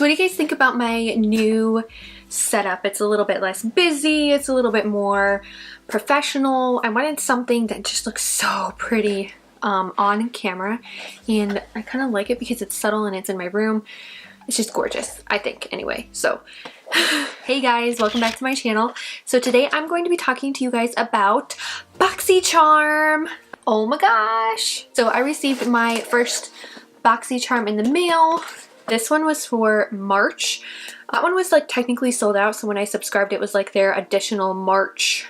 So what do you guys think about my new setup? It's a little bit less busy, it's a little bit more professional. I wanted something that just looks so pretty on camera, and I kind of like it because it's subtle and it's in my room. It's just gorgeous, I think, anyway. So hey guys, welcome back to my channel. So today I'm going to be talking to you guys about boxycharm. Oh my gosh. So I received my first boxycharm in the mail. This one was for March. That one was like technically sold out, so when I subscribed it was like their additional March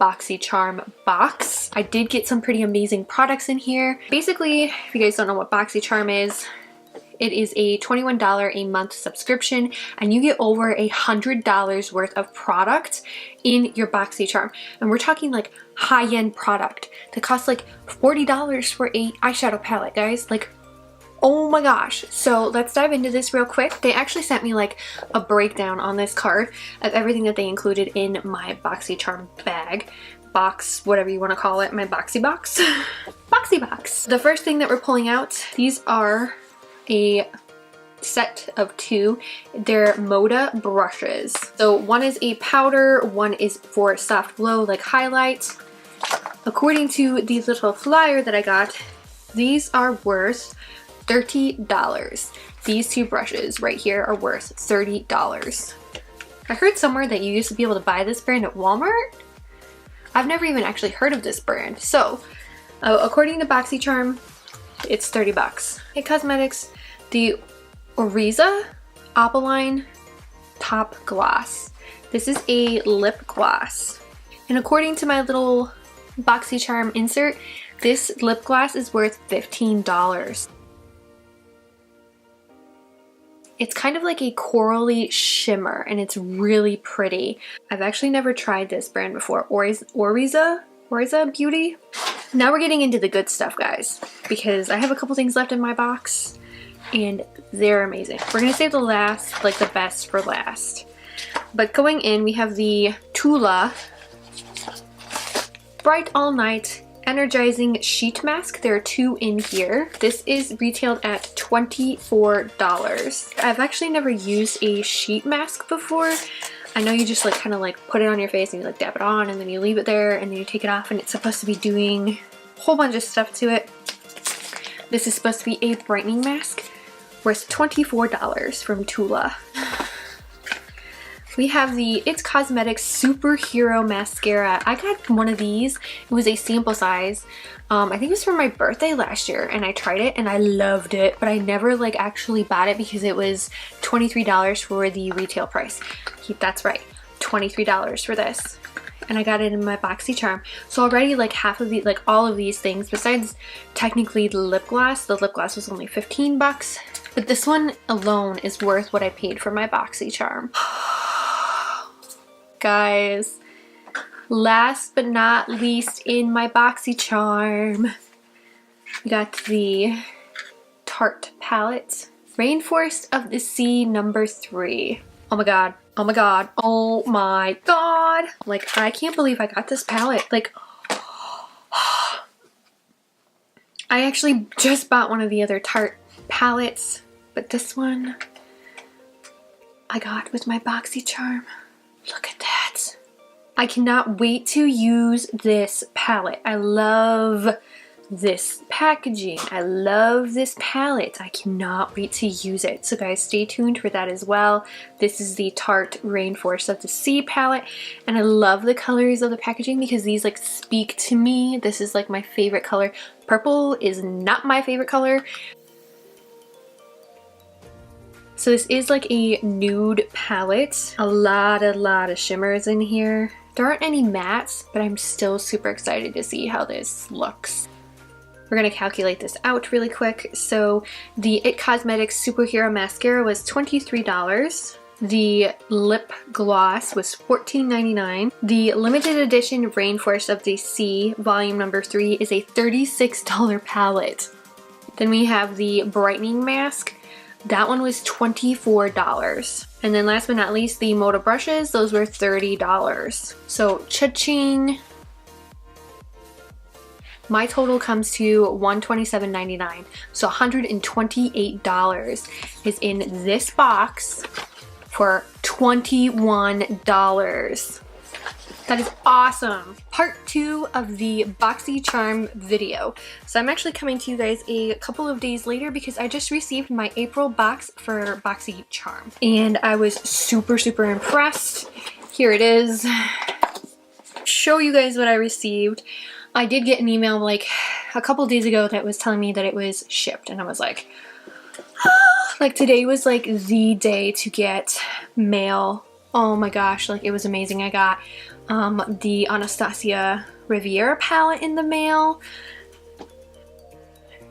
boxycharm box. I did get some pretty amazing products in here. Basically, if you guys don't know what boxycharm is, it is a $21 a month subscription, and you get over $100 worth of product in your boxycharm. And we're talking like high-end product that costs like $40 for a eyeshadow palette, guys. Like, oh my gosh. So let's dive into this real quick. They actually sent me like a breakdown on this card of everything that they included in my boxycharm bag. Box, whatever you want to call it, my boxy box. Boxy box. The first thing that we're pulling out, these are a set of two. They're Moda brushes. So one is a powder, one is for soft glow like highlights. According to the little flyer that I got, these are worth $30. These two brushes right here are worth $30. I heard somewhere that you used to be able to buy this brand at Walmart. I've never even actually heard of this brand. So according to boxycharm, it's 30 bucks. Hey Cosmetics, the Oryza Opaline Top Gloss. This is a lip gloss. And according to my little boxycharm insert, this lip gloss is worth $15. It's kind of like a corally shimmer, and it's really pretty. I've actually never tried this brand before. Oryza Beauty. Now we're getting into the good stuff, guys, because I have a couple things left in my box and they're amazing. We're gonna save the last, like the best for last. But going in, we have the Tula Bright All Night Energizing Sheet Mask. There are two in here. This is retailed at $24. I've actually never used a sheet mask before. I know you just like kind of like put it on your face and you like dab it on and then you leave it there and then you take it off, and it's supposed to be doing a whole bunch of stuff to it. This is supposed to be a brightening mask worth $24 from Tula. We have the It's Cosmetics Superhero Mascara. I got one of these. It was a sample size. I think it was for my birthday last year, and I tried it and I loved it, but I never like actually bought it because it was $23 for the retail price. That's right, $23 for this. And I got it in my boxycharm. So already like half of the, like all of these things, besides technically the lip gloss was only 15 bucks. But this one alone is worth what I paid for my boxycharm. Guys, last but not least in my boxycharm, we got the Tarte palette, Rainforest of the Sea #3. Oh my god, oh my god, oh my god. Like, I can't believe I got this palette. Like, I actually just bought one of the other Tarte palettes, but this one I got with my boxycharm. Look at that. I cannot wait to use this palette. I love this packaging. I love this palette. I cannot wait to use it. So guys, stay tuned for that as well. This is the Tarte Rainforest of the Sea palette, and I love the colors of the packaging because these like speak to me. This is like my favorite color. Purple is not my favorite color. So this is like a nude palette. A lot of shimmers in here. There aren't any mattes, but I'm still super excited to see how this looks. We're gonna calculate this out really quick. So the It Cosmetics Superhero Mascara was $23. The lip gloss was $14.99. The limited edition Rainforest of the Sea volume #3 is a $36 palette. Then we have the brightening mask. That one was $24. And then last but not least, the Moda brushes, those were $30. So cha-ching. My total comes to $127.99. So $128 is in this box for $21. That is awesome. Part 2 of the BoxyCharm video. So I'm actually coming to you guys a couple of days later because I just received my April box for BoxyCharm. And I was super, super impressed. Here it is. Show you guys what I received. I did get an email like a couple days ago that was telling me that it was shipped. And I was like, like today was like the day to get mail. Oh my gosh, like it was amazing. I got the Anastasia Riviera palette in the mail.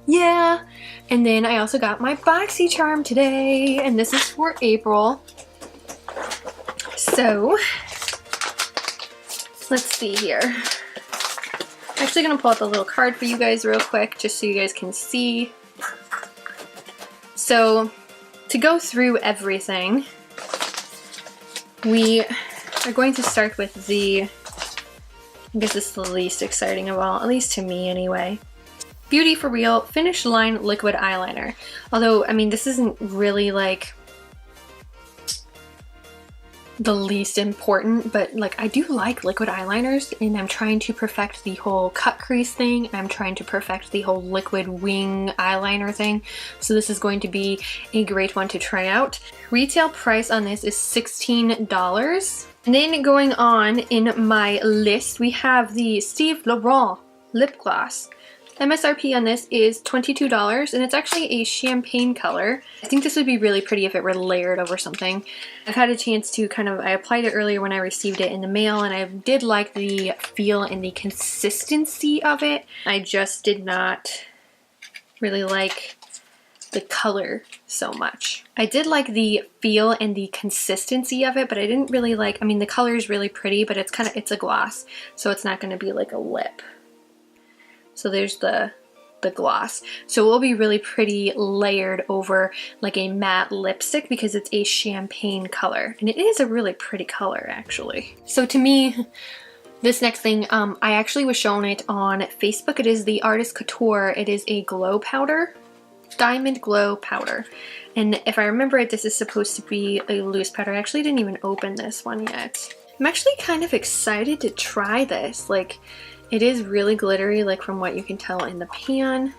Yeah. And then I also got my BoxyCharm today, and this is for April. So let's see here. I'm actually gonna pull out the little card for you guys real quick just so you guys can see. So to go through everything, we are going to start with the, I guess this is the least exciting of all, at least to me anyway. Beauty for Real Finish Line Liquid Eyeliner. Although, I mean, this isn't really like the least important, but like I do like liquid eyeliners, and I'm trying to perfect the whole cut crease thing. I'm trying to perfect the whole liquid wing eyeliner thing. So this is going to be a great one to try out. Retail price on this is $16. And then going on in my list, we have the Laurent Lip Gloss. MSRP on this is $22, and it's actually a champagne color. I think this would be really pretty if it were layered over something. I've had a chance to I applied it earlier when I received it in the mail, and I did like the feel and the consistency of it. I just did not really like the color so much. I did like the feel and the consistency of it, but I didn't really like, I mean, the color is really pretty, but it's a gloss, so it's not gonna be like a lip. So there's the gloss. So it will be really pretty layered over like a matte lipstick because it's a champagne color. And it is a really pretty color actually. So to me, this next thing, I actually was shown it on Facebook. It is the Artist Couture. It is a glow powder, diamond glow powder. And if I remember it, this is supposed to be a loose powder. I actually didn't even open this one yet. I'm actually kind of excited to try this. Like, it is really glittery, like from what you can tell in the pan.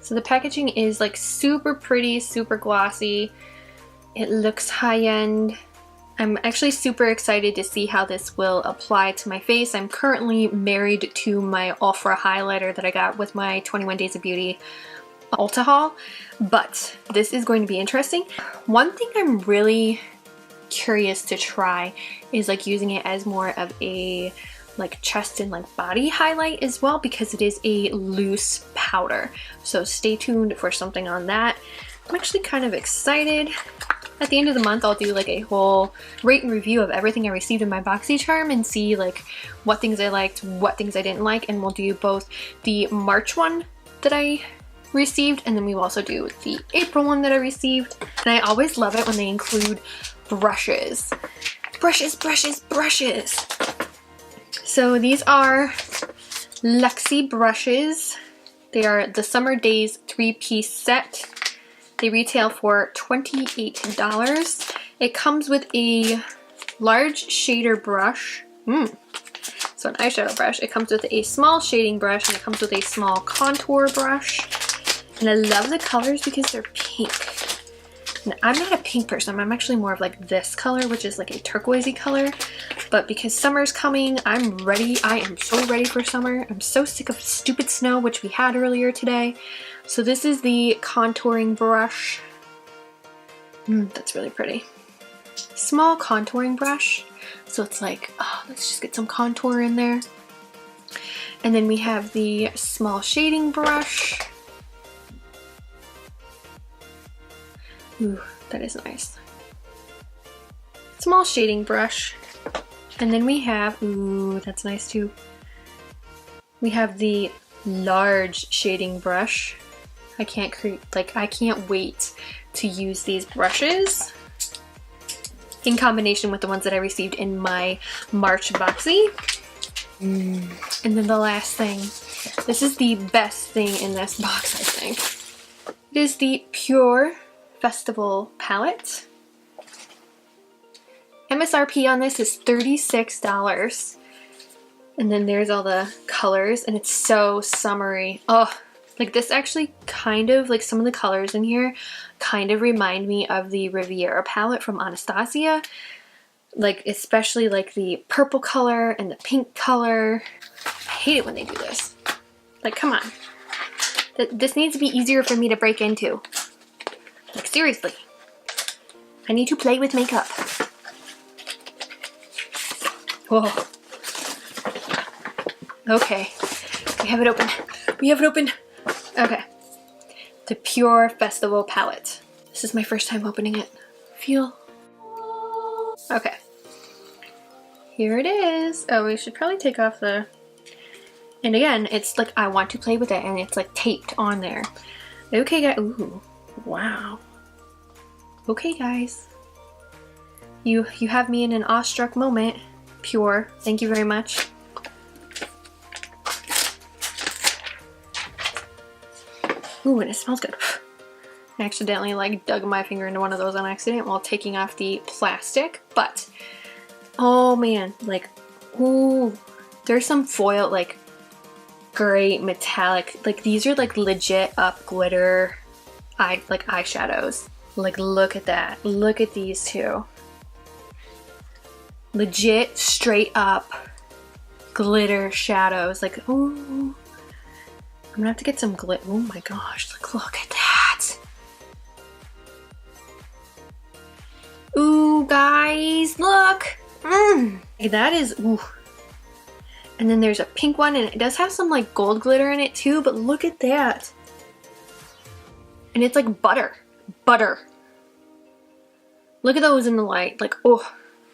So the packaging is like super pretty, super glossy. It looks high-end. I'm actually super excited to see how this will apply to my face. I'm currently married to my Ultra highlighter that I got with my 21 Days of Beauty Ulta haul, but this is going to be interesting. One thing I'm really curious to try is like using it as more of a like chest and like body highlight as well, because it is a loose powder. So stay tuned for something on that. I'm actually kind of excited. At the end of the month, I'll do like a whole rate and review of everything I received in my BoxyCharm and see like what things I liked, what things I didn't like, and we'll do both the March one that I received, and then we will also do the April one that I received. And I always love it when they include brushes. Brushes, brushes, brushes. So these are Luxie brushes. They are the Summer Days 3-piece set. They retail for $28. It comes with a large shader brush. So an eyeshadow brush. It comes with a small shading brush, and it comes with a small contour brush. And I love the colors because they're pink. And I'm not a pink person. I'm actually more of like this color, which is like a turquoisey color. But because summer's coming, I'm ready. I am so ready for summer. I'm so sick of stupid snow, which we had earlier today. So this is the contouring brush. That's really pretty. Small contouring brush. So it's like, oh, let's just get some contour in there. And then we have the small shading brush. Ooh, that is nice. Small shading brush. And then we have, ooh, that's nice too. We have the large shading brush. I can't wait to use these brushes in combination with the ones that I received in my March Boxy. And then the last thing, this is the best thing in this box, I think. It is the Pure Festival palette. MSRP on this is $36. And then there's all the colors, and it's so summery. Oh, like this actually kind of, like some of the colors in here kind of remind me of the Riviera palette from Anastasia. Like especially like the purple color and the pink color. I hate it when they do this. Like, come on. This needs to be easier for me to break into. Like, seriously. I need to play with makeup. Whoa. Okay. We have it open. We have it open. Okay. The Pure Festival palette. This is my first time opening it. Feel. Okay. Here it is. Oh, we should probably take off the... And again, it's like I want to play with it, and it's like taped on there. Okay, guys. Ooh, wow. Okay, guys. You have me in an awestruck moment. Pure. Thank you very much. Ooh, and it smells good. I accidentally like dug my finger into one of those on accident while taking off the plastic, but oh man, like, ooh, there's some foil, like great metallic, like these are like legit up glitter like eyeshadows. Like, look at that. Look at these two. Legit straight up glitter shadows. Like, ooh, I'm gonna have to get some glitter. Oh my gosh, like, look at that. Ooh, guys, look. That is, ooh. And then there's a pink one, and it does have some like gold glitter in it too, but look at that. And it's like butter. Butter. Look at those in the light. Like, oh,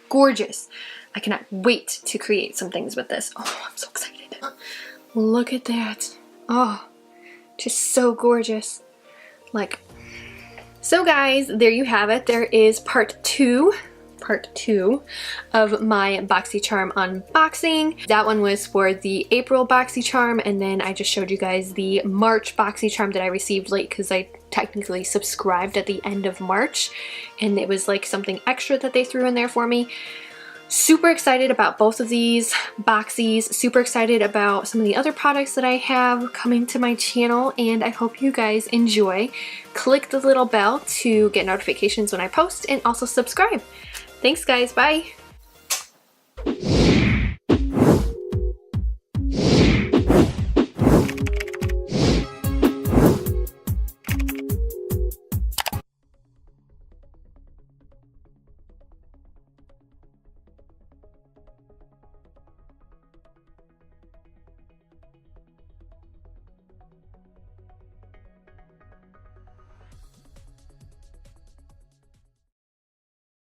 gorgeous. I cannot wait to create some things with this. Oh, I'm so excited. Look at that. Oh, just so gorgeous. Like, so guys, there you have it. There is part two of my BoxyCharm unboxing. That one was for the April BoxyCharm, and then I just showed you guys the March BoxyCharm that I received late because I technically subscribed at the end of March, and it was like something extra that they threw in there for me. Super excited about both of these boxies, super excited about some of the other products that I have coming to my channel, and I hope you guys enjoy. Click the little bell to get notifications when I post, and also subscribe. Thanks guys, bye!